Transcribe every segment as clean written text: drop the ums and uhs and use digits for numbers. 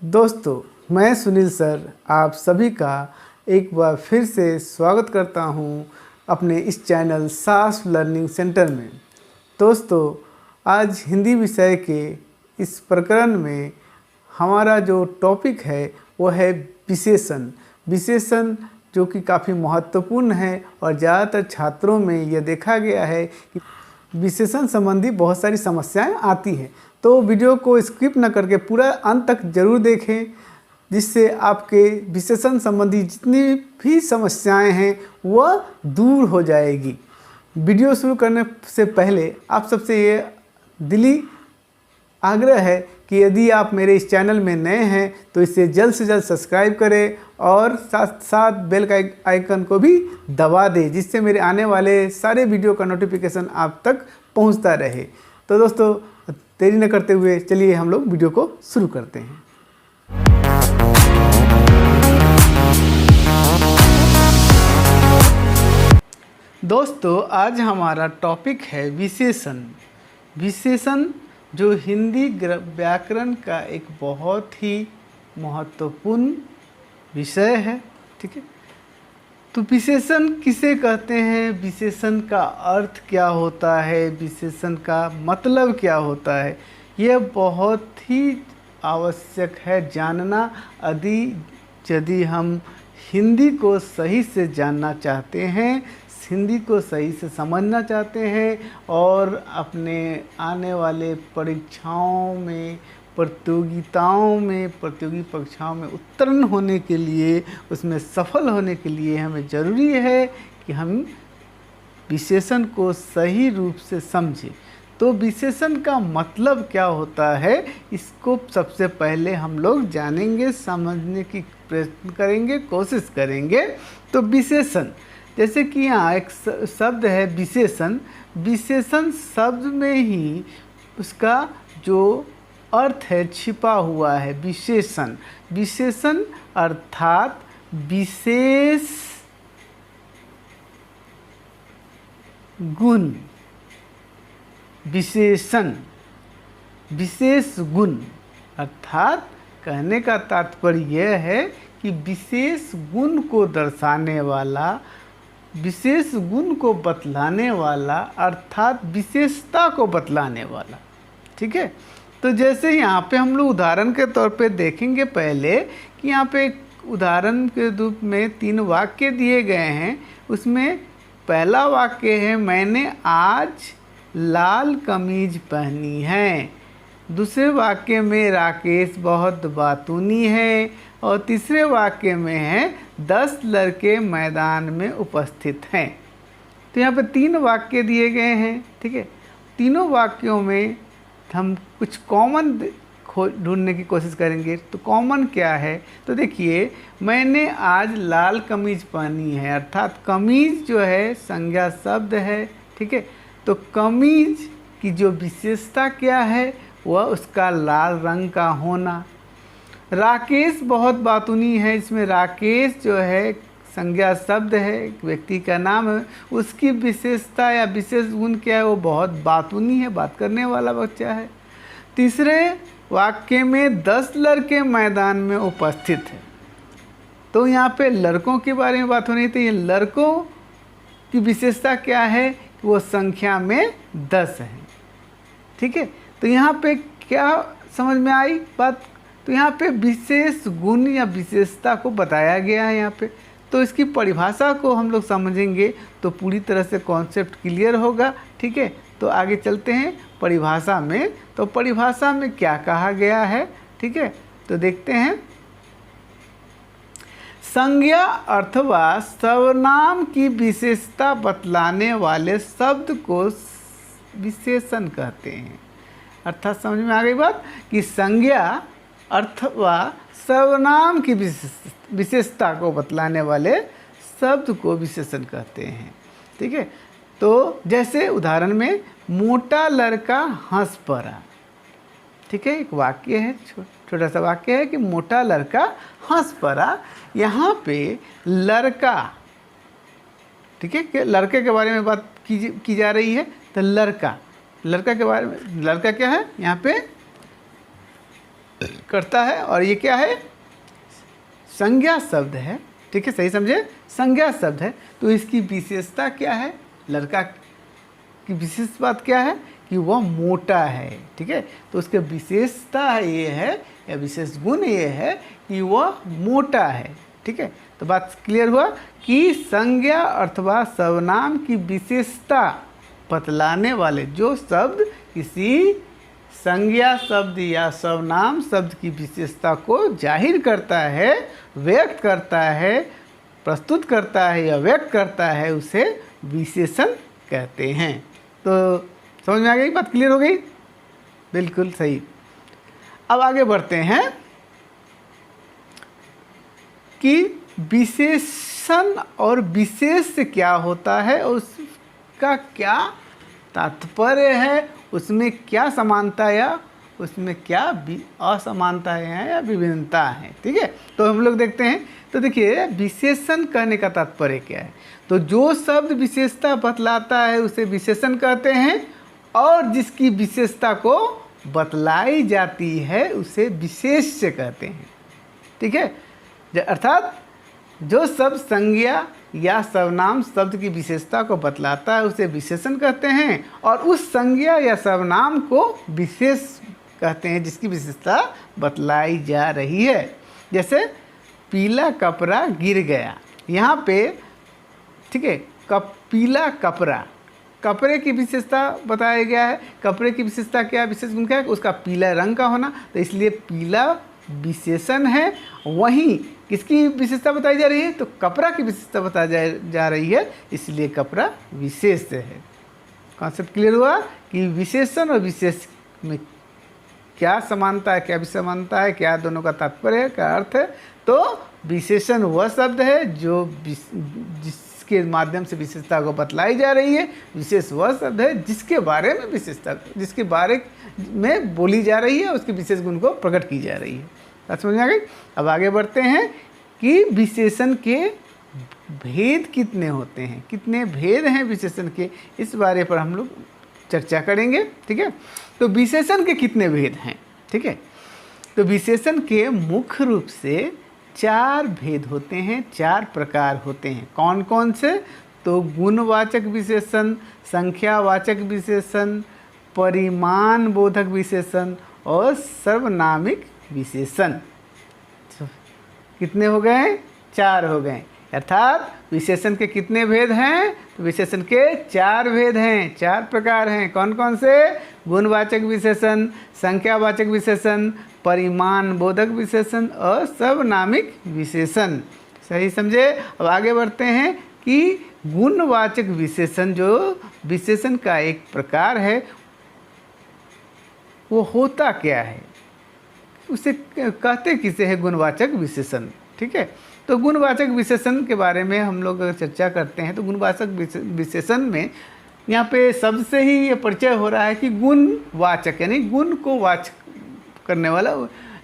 दोस्तों, मैं सुनील सर आप सभी का एक बार फिर से स्वागत करता हूं अपने इस चैनल सास लर्निंग सेंटर में। दोस्तों, आज हिंदी विषय के इस प्रकरण में हमारा जो टॉपिक है वो है विशेषण। विशेषण जो कि काफ़ी महत्वपूर्ण है और ज़्यादातर छात्रों में यह देखा गया है कि विशेषण संबंधी बहुत सारी समस्याएं आती हैं। तो वीडियो को स्किप न करके पूरा अंत तक जरूर देखें, जिससे आपके विशेषण संबंधी जितनी भी समस्याएं हैं वह दूर हो जाएगी। वीडियो शुरू करने से पहले आप सबसे ये दिली आग्रह है कि यदि आप मेरे इस चैनल में नए हैं तो इसे जल्द से जल्द सब्सक्राइब करें और साथ साथ बेल का आइकन को भी दबा दें, जिससे मेरे आने वाले सारे वीडियो का नोटिफिकेशन आप तक पहुंचता रहे। तो दोस्तों, देरी न करते हुए चलिए हम लोग वीडियो को शुरू करते हैं। दोस्तों, आज हमारा टॉपिक है विशेषण। विशेषण जो हिंदी व्याकरण का एक बहुत ही महत्वपूर्ण विषय है। ठीक है, तो विशेषण किसे कहते हैं, विशेषण का अर्थ क्या होता है, विशेषण का मतलब क्या होता है, यह बहुत ही आवश्यक है जानना यदि हम हिंदी को सही से जानना चाहते हैं, हिंदी को सही से समझना चाहते हैं और अपने आने वाले परीक्षाओं में, प्रतियोगी परीक्षाओं में उत्तीर्ण होने के लिए, उसमें सफल होने के लिए हमें ज़रूरी है कि हम विशेषण को सही रूप से समझें। तो विशेषण का मतलब क्या होता है, इसको सबसे पहले हम लोग जानेंगे, समझने की प्रयत्न करेंगे, कोशिश करेंगे। तो विशेषण, जैसे कि यहाँ एक शब्द है विशेषण। विशेषण शब्द में ही उसका जो अर्थ है छिपा हुआ है। विशेषण, विशेषण अर्थात विशेष गुण। विशेषण विशेष गुण अर्थात कहने का तात्पर्य यह है कि विशेष गुण को दर्शाने वाला, विशेष गुण को बतलाने वाला, अर्थात विशेषता को बतलाने वाला। ठीक है, तो जैसे यहाँ पे हम लोग उदाहरण के तौर पे देखेंगे पहले कि यहाँ पे एक उदाहरण के रूप में 3 वाक्य दिए गए हैं। उसमें पहला वाक्य है मैंने आज लाल कमीज पहनी है। दूसरे वाक्य में राकेश बहुत बातूनी है और तीसरे वाक्य में है 10 लड़के मैदान में उपस्थित हैं। तो यहाँ पे 3 वाक्य दिए गए हैं। ठीक है, तीनों वाक्यों में हम कुछ कॉमन ढूंढने की कोशिश करेंगे। तो कॉमन क्या है, तो देखिए मैंने आज लाल कमीज पहनी है, अर्थात कमीज जो है संज्ञा शब्द है। ठीक है, तो कमीज की जो विशेषता क्या है वह उसका लाल रंग का होना। राकेश बहुत बातूनी है, इसमें राकेश जो है संज्ञा शब्द है, एक व्यक्ति का नाम है। उसकी विशेषता या विशेष गुण क्या है, वो बहुत बातूनी है, बात करने वाला बच्चा है। तीसरे वाक्य में 10 लड़के मैदान में उपस्थित है। तो यहाँ पे लड़कों के बारे में बात हो रही थी। ये लड़कों की विशेषता क्या है, वो संख्या में 10 है। ठीक है, तो यहाँ पे क्या समझ में आई बात, तो यहाँ पे विशेष गुण या विशेषता को बताया गया है यहाँ पे। तो इसकी परिभाषा को हम लोग समझेंगे तो पूरी तरह से कॉन्सेप्ट क्लियर होगा। ठीक है, तो आगे चलते हैं परिभाषा में। तो परिभाषा में क्या कहा गया है, ठीक है, तो देखते हैं। संज्ञा अथवा सर्वनाम की विशेषता बतलाने वाले शब्द को विशेषण कहते हैं। अर्थात समझ में आ गई बात कि संज्ञा अथवा सर्वनाम की विशेषता को बतलाने वाले शब्द को विशेषण कहते हैं। ठीक है, तो जैसे उदाहरण में मोटा लड़का हंस पड़ा। ठीक है, एक वाक्य है, छोटा सा वाक्य है कि मोटा लड़का हंस पड़ा। यहाँ पे लड़का, ठीक है, कि लड़के के बारे में बात की जा रही है। तो लड़का के बारे में, लड़का क्या है यहाँ पे करता है। और ये क्या है? संज्ञा शब्द है, ठीक है, सही समझे, संज्ञा शब्द है। तो इसकी विशेषता क्या है? लड़का की विशेष बात क्या है? कि वह मोटा है, ठीक है। तो उसकी विशेषता ये है या विशेष गुण ये है कि वह मोटा है, ठीक है। तो बात क्लियर हुआ कि संज्ञा अथवा सर्वनाम की विशेषता बतलाने वाले जो शब्द किसी संज्ञा शब्द या सर्वनाम शब्द की विशेषता को जाहिर करता है, व्यक्त करता है, प्रस्तुत करता है या व्यक्त करता है, उसे विशेषण कहते हैं। तो समझ में आ गई बात? क्लियर हो गई? बिल्कुल सही। अब आगे बढ़ते हैं कि विशेषण और विशेष क्या होता है और उसका क्या तात्पर्य है, उसमें क्या समानता या उसमें क्या असमानताएं हैं या विभिन्नता है, ठीक है। तो हम लोग देखते हैं। तो देखिए, विशेषण कहने का तात्पर्य क्या है? तो जो शब्द विशेषता बतलाता है उसे विशेषण कहते हैं, और जिसकी विशेषता को बतलाई जाती है उसे विशेष्य कहते हैं, ठीक है। अर्थात जो शब्द संज्ञा या सर्वनाम शब्द की विशेषता को बतलाता है उसे विशेषण कहते हैं, और उस संज्ञा या सर्वनाम को विशेष कहते हैं जिसकी विशेषता बतलाई जा रही है। जैसे पीला कपड़ा गिर गया, यहाँ पे, ठीक है, पीला कपड़ा, कपड़े की विशेषता बताया गया है। कपड़े की विशेषता क्या, विशेष गुण क्या है? उसका पीला रंग का होना, तो इसलिए पीला विशेषण है। वहीं किसकी विशेषता बताई जा रही है? तो कपड़ा की विशेषता बताई जा रही है, इसलिए कपड़ा विशेष है। कॉन्सेप्ट क्लियर हुआ कि विशेषण और विशेष में क्या समानता है, क्या विसमानता है, क्या दोनों का तात्पर्य है, क्या अर्थ है। तो विशेषण वह शब्द है जो जिसके माध्यम से विशेषता को बतलाई जा रही है, विशेष वह शब्द है जिसके बारे में विशेषता, जिसके बारे में बोली जा रही है, उसके विशेष गुण को प्रकट की जा रही है। बात समझ में आ गई? अब आगे बढ़ते हैं कि विशेषण के भेद कितने होते हैं, कितने भेद हैं विशेषण के, इस बारे पर हम लोग चर्चा करेंगे, ठीक है। तो विशेषण के कितने भेद हैं, ठीक है। तो विशेषण के मुख्य रूप से 4 भेद होते हैं, 4 प्रकार होते हैं। कौन कौन से? तो गुणवाचक विशेषण, संख्यावाचक विशेषण, परिमाण बोधक विशेषण और सर्वनामिक विशेषण। कितने हो गए? 4 हो गए। अर्थात विशेषण के कितने भेद हैं? तो विशेषण के 4 भेद हैं, 4 प्रकार हैं। कौन कौन से? गुणवाचक विशेषण, संख्यावाचक विशेषण, परिमाण बोधक विशेषण और सर्वनामिक विशेषण। सही समझे? अब आगे बढ़ते हैं कि गुणवाचक विशेषण जो विशेषण का एक प्रकार है, वो होता क्या है, उसे कहते किसे है गुणवाचक विशेषण, ठीक है। तो गुणवाचक विशेषण के बारे में हम लोग चर्चा करते हैं। तो गुणवाचक विशेषण में यहाँ पे शब्द से ही ये परिचय हो रहा है कि गुणवाचक यानी गुण को वाचक करने वाला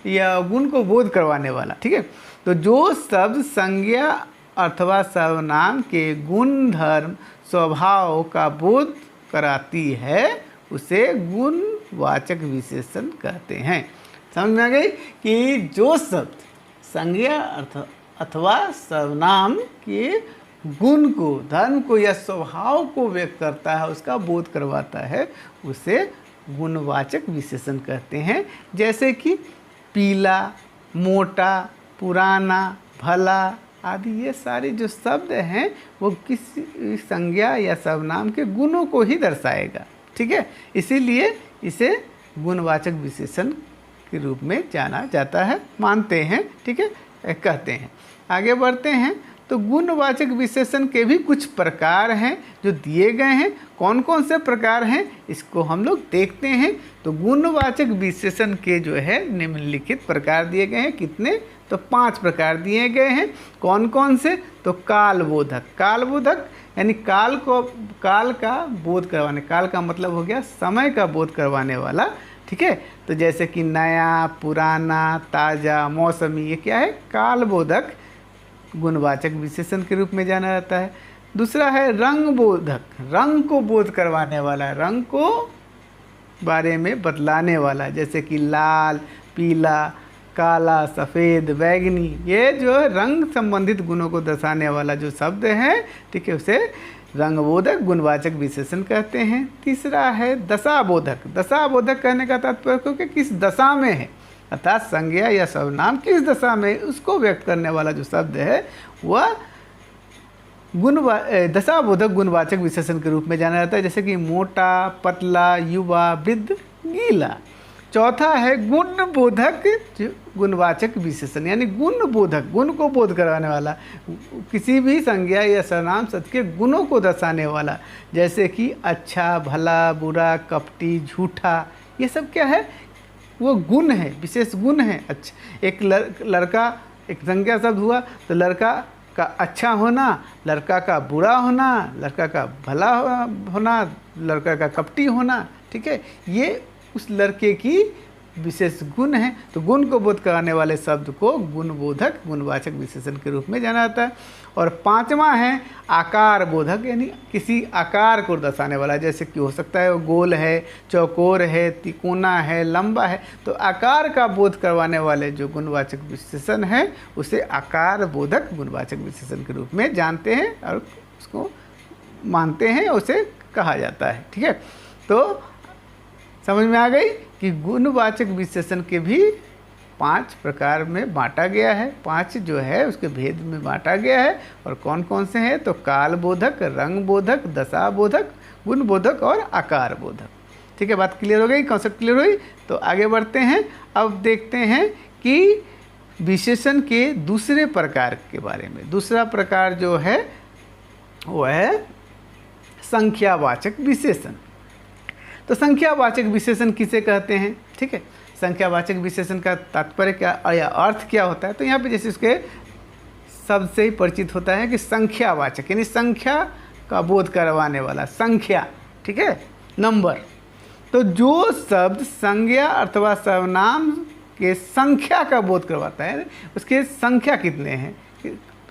या गुण को बोध करवाने वाला, ठीक है। तो जो शब्द संज्ञा अथवा सर्वनाम के गुण धर्म स्वभाव का बोध कराती है उसे गुणवाचक विशेषण कहते हैं। समझ में आ गई कि जो शब्द संज्ञा अथवा सर्वनाम के गुण को, धर्म को या स्वभाव को व्यक्त करता है, उसका बोध करवाता है, उसे गुणवाचक विशेषण कहते हैं। जैसे कि पीला, मोटा, पुराना, भला आदि ये सारे जो शब्द हैं वो किसी संज्ञा या सर्वनाम के गुणों को ही दर्शाएगा, ठीक है। इसीलिए इसे गुणवाचक विशेषण के रूप में जाना जाता है, मानते हैं, ठीक है, कहते हैं। आगे बढ़ते हैं तो गुणवाचक विशेषण के भी कुछ प्रकार हैं जो दिए गए हैं। कौन कौन से प्रकार हैं इसको हम लोग देखते हैं। तो गुणवाचक विशेषण के जो है निम्नलिखित प्रकार दिए गए हैं। कितने? तो 5 प्रकार दिए गए हैं। कौन कौन से? तो कालबोधक, कालबोधक यानी काल का बोध करवाने, काल का मतलब हो गया समय का बोध करवाने वाला, ठीक है। तो जैसे कि नया, पुराना, ताज़ा, मौसमी, ये क्या है? कालबोधक गुणवाचक विशेषण के रूप में जाना जाता है। दूसरा है रंग बोधक, रंग को बोध करवाने वाला, रंग को बारे में बतलाने वाला, जैसे कि लाल, पीला, काला, सफ़ेद, बैगनी, ये जो रंग संबंधित गुणों को दर्शाने वाला जो शब्द है, ठीक है, उसे रंगबोधक गुणवाचक विशेषण कहते हैं। तीसरा है दशाबोधक। दशाबोधक कहने का तात्पर्य कि किस दशा में है, अर्थात संज्ञा या सर्वनाम किस दशा में, उसको व्यक्त करने वाला जो शब्द है वह दशाबोधक गुणवाचक विशेषण के रूप में जाना जाता है, जैसे कि मोटा, पतला, युवा, वृद्ध, गीला। चौथा है गुणबोधक गुणवाचक विशेषण, यानी गुणबोधक, गुण को बोध करवाने वाला, किसी भी संज्ञा या सर्वनाम शब्द के गुणों को दर्शाने वाला, जैसे कि अच्छा, भला, बुरा, कपटी, झूठा, ये सब क्या है, वो गुण है, विशेष गुण है। अच्छा, एक लड़का, एक संज्ञा शब्द हुआ तो लड़का का अच्छा होना, लड़का का बुरा होना, लड़का का भला होना, लड़का का कपटी होना, ठीक है, ये उस लड़के की विशेष गुण है। तो गुण को बोध कराने वाले शब्द को गुणबोधक गुणवाचक विशेषण के रूप में जाना जाता है। और पांचवा है आकार बोधक, यानी किसी आकार को दर्शाने वाला, जैसे कि हो सकता है वो गोल है, चौकोर है, तिकोना है, लंबा है। तो आकार का बोध करवाने वाले जो गुणवाचक विशेषण है उसे आकार बोधक गुणवाचक विशेषण के रूप में जानते हैं और उसको मानते हैं, उसे कहा जाता है। ठीक है, तो समझ में आ गई कि गुणवाचक विशेषण के भी 5 प्रकार में बांटा गया है, 5 जो है उसके भेद में बांटा गया है। और कौन कौन से हैं, तो काल बोधक, रंग बोधक, दशा बोधक, गुण बोधक और आकार बोधक। ठीक है, बात क्लियर हो गई, कॉन्सेप्ट क्लियर हुई। तो आगे बढ़ते हैं, अब देखते हैं कि विशेषण के दूसरे प्रकार के बारे में। दूसरा प्रकार जो है वो है संख्यावाचक विशेषण। तो संख्यावाचक विशेषण किसे कहते हैं, ठीक है, संख्यावाचक विशेषण का तात्पर्य क्या या अर्थ क्या होता है। तो यहाँ पे जैसे उसके शब्द से ही परिचित होता है कि संख्यावाचक यानी संख्या का बोध करवाने वाला, संख्या, ठीक है, नंबर। तो जो शब्द संज्ञा अथवा सर्वनाम के संख्या का बोध करवाता है, उसके संख्या कितने हैं,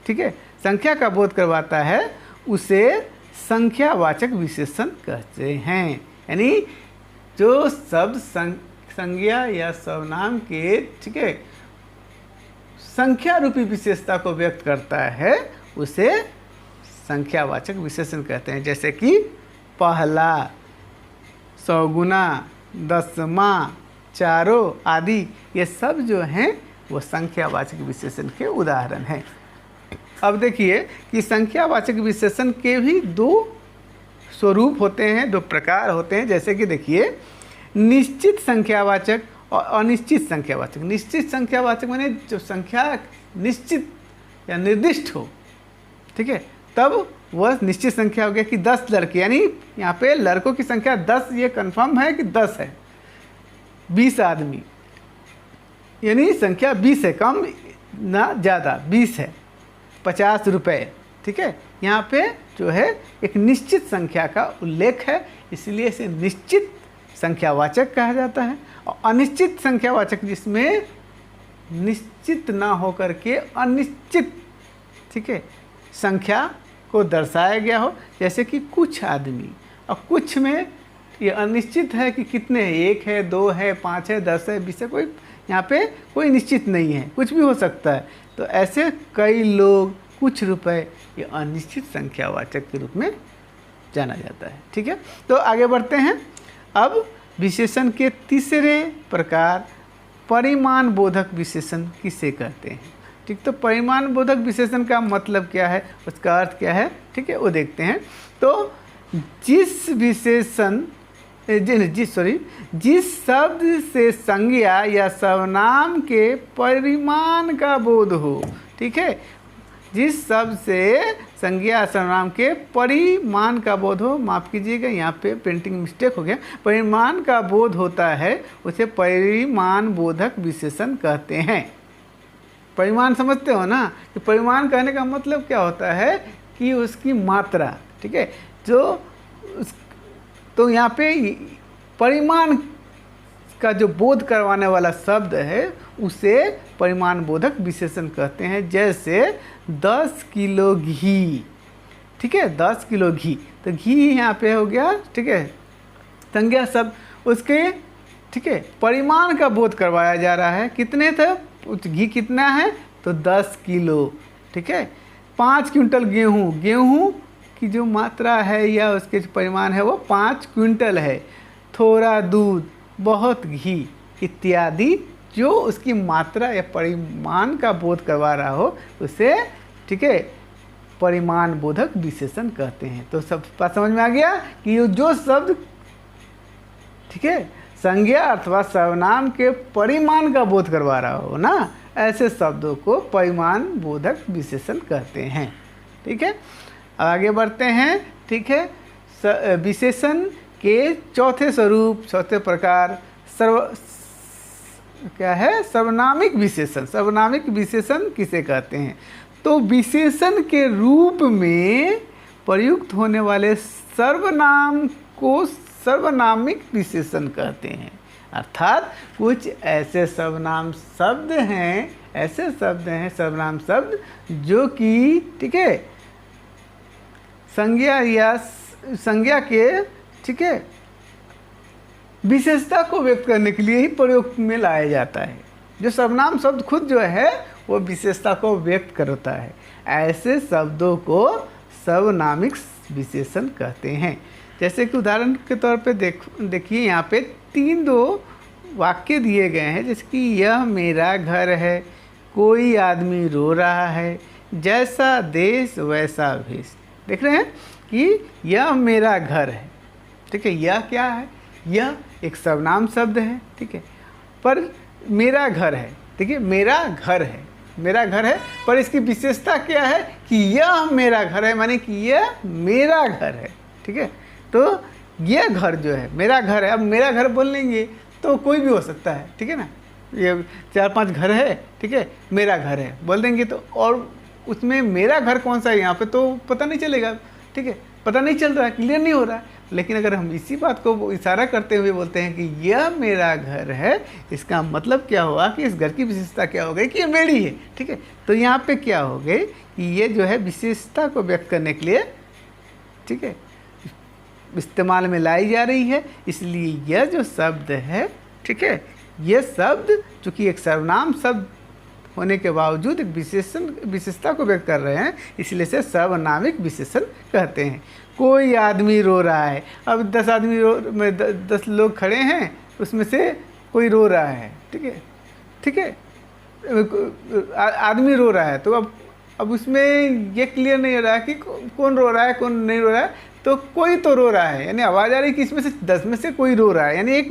ठीक है, संख्या का बोध करवाता है, उसे संख्यावाचक विशेषण कहते हैं। यानी जो शब्द संज्ञा या सर्वनाम के, ठीक है, संख्या रूपी विशेषता को व्यक्त करता है उसे संख्यावाचक विशेषण कहते हैं। जैसे कि पहला, सौगुना, दसवां, चारों आदि, ये सब जो हैं वो संख्यावाचक विशेषण के उदाहरण हैं। अब देखिए कि संख्यावाचक विशेषण के भी 2 स्वरूप होते हैं, 2 प्रकार होते हैं। जैसे कि देखिए निश्चित संख्यावाचक और अनिश्चित संख्यावाचक। निश्चित संख्यावाचक माने जो संख्या निश्चित या निर्दिष्ट हो, ठीक है, तब वह निश्चित संख्या हो गया कि 10 लड़के, यानी यहाँ पे लड़कों की संख्या 10, ये कंफर्म है कि 10 है। 20 आदमी यानी संख्या 20 है, कम ना ज़्यादा, 20 है। 50 रुपये, ठीक है, यहाँ पे जो है एक निश्चित संख्या का उल्लेख है, इसलिए इसे निश्चित संख्यावाचक कहा जाता है। और अनिश्चित संख्यावाचक जिसमें निश्चित ना होकर के अनिश्चित, ठीक है, संख्या को दर्शाया गया हो, जैसे कि कुछ आदमी, और कुछ में ये अनिश्चित है कि कितने हैं, 1 है, 2 है, 5 है, 10 है, 20 है, कोई यहाँ पे कोई निश्चित नहीं है, कुछ भी हो सकता है। तो ऐसे कई लोग, कुछ रुपए, ये अनिश्चित संख्यावाचक के रूप में जाना जाता है। ठीक है, तो आगे बढ़ते हैं। अब विशेषण के तीसरे प्रकार परिमाण बोधक विशेषण किसे कहते हैं। ठीक, तो परिमाण बोधक विशेषण का मतलब क्या है, उसका अर्थ क्या है, ठीक है, वो देखते हैं। तो जिस विशेषण जिस शब्द से संज्ञा या सर्वनाम के परिमाण का बोध हो, ठीक है, जिस शब्द से संज्ञा सर्वनाम के परिमाण का बोध हो, माफ़ कीजिएगा यहाँ पे प्रिंटिंग मिस्टेक हो गया, परिमाण का बोध होता है, उसे परिमाण बोधक विशेषण कहते हैं। परिमाण समझते हो ना, कि परिमाण कहने का मतलब क्या होता है कि उसकी मात्रा, ठीक है, तो यहाँ पे परिमाण का जो बोध करवाने वाला शब्द है उसे परिमाण बोधक विशेषण कहते हैं। जैसे 10 किलो घी, ठीक है, 10 किलो घी, तो घी यहाँ पे हो गया, ठीक है, संज्ञा शब्द, उसके, ठीक है, परिमाण का बोध करवाया जा रहा है। कितने थे, घी कितना है, तो 10 किलो। ठीक है, 5 क्विंटल गेहूँ, गेहूँ की जो मात्रा है या उसके जो परिमाण है वो 5 क्विंटल है। थोड़ा दूध, बहुत घी इत्यादि जो उसकी मात्रा या परिमाण का बोध करवा रहा हो उसे, ठीक है, परिमाण बोधक विशेषण कहते हैं। तो सब बात समझ में आ गया कि ये जो शब्द, ठीक है, संज्ञा अथवा सर्वनाम के परिमाण का बोध करवा रहा हो ना, ऐसे शब्दों को परिमाण बोधक विशेषण कहते हैं। ठीक है, आगे बढ़ते हैं। ठीक है, विशेषण के चौथे स्वरूप, चौथे प्रकार क्या है, सर्वनामिक विशेषण। सर्वनामिक विशेषण किसे कहते हैं, तो विशेषण के रूप में प्रयुक्त होने वाले सर्वनाम को सर्वनामिक विशेषण कहते हैं। अर्थात कुछ ऐसे सर्वनाम शब्द हैं, ऐसे शब्द हैं सर्वनाम शब्द जो कि, ठीक है, संज्ञा या संज्ञा के, ठीक है, विशेषता को व्यक्त करने के लिए ही प्रयोग में लाया जाता है। जो सर्वनाम शब्द खुद जो है वो विशेषता को व्यक्त करता है। ऐसे शब्दों को सर्वनामिक विशेषण कहते हैं। जैसे कि उदाहरण के तौर पे देखिए यहाँ पे 3 वाक्य दिए गए हैं, जैसे कि यह मेरा घर है, कोई आदमी रो रहा है, जैसा देश वैसा भेष। देख रहे हैं कि यह मेरा घर है। ठीक है, यह क्या है, यह एक सर्वनाम शब्द है। ठीक है, पर मेरा घर है। देखिए, मेरा घर है, मेरा घर है, पर इसकी विशेषता क्या है कि यह मेरा घर है, माने कि यह मेरा घर है। ठीक है, तो यह घर जो है मेरा घर है। अब मेरा घर बोल लेंगे तो कोई भी हो सकता है। ठीक है ना, ये 4-5 घर है, ठीक है, मेरा घर है बोल देंगे तो, और उसमें मेरा घर कौन सा है यहाँ पे तो पता नहीं चलेगा। ठीक है, पता नहीं चल रहा है, क्लियर नहीं हो रहा है। लेकिन अगर हम इसी बात को इशारा करते हुए बोलते हैं कि यह मेरा घर है, इसका मतलब क्या हुआ कि इस घर की विशेषता क्या हो गई कि ये मेरी है। ठीक है, तो यहाँ पे क्या हो गई कि ये जो है विशेषता को व्यक्त करने के लिए, ठीक है, इस्तेमाल में लाई जा रही है। इसलिए यह जो शब्द है, ठीक है, यह शब्द चूँकि एक सर्वनाम शब्द होने के बावजूद एक विशेषता को व्यक्त कर रहे हैं, इसलिए से सर्वनामिक विशेषण कहते हैं। कोई आदमी रो रहा है, अब 10 आदमी 10 लोग खड़े हैं, उसमें से कोई रो रहा है। ठीक है, ठीक है, आदमी रो रहा है, तो अब उसमें ये क्लियर नहीं हो रहा है कि कौन रो रहा है कौन नहीं रो रहा है, तो कोई तो रो रहा है, यानी आवाज़ आ रही है कि इसमें से 10 में से कोई रो रहा है, यानी एक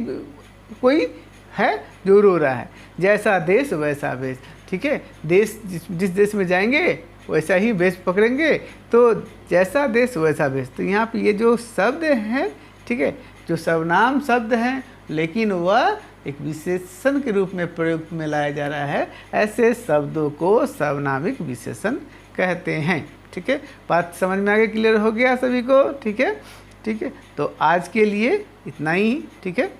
कोई है जो रो रहा है। जैसा देश वैसा वेश। ठीक है, देश जिस देश में जाएंगे वैसा ही वेश पकड़ेंगे, तो जैसा देश वैसा वेश। तो यहाँ पे ये जो शब्द हैं, ठीक है, जो सर्वनाम शब्द हैं, लेकिन वह एक विशेषण के रूप में प्रयोग में लाया जा रहा है, ऐसे शब्दों को सर्वनामिक विशेषण कहते हैं। ठीक है, बात समझ में आगे, क्लियर हो गया सभी को। ठीक है, ठीक है, तो आज के लिए इतना ही। ठीक है।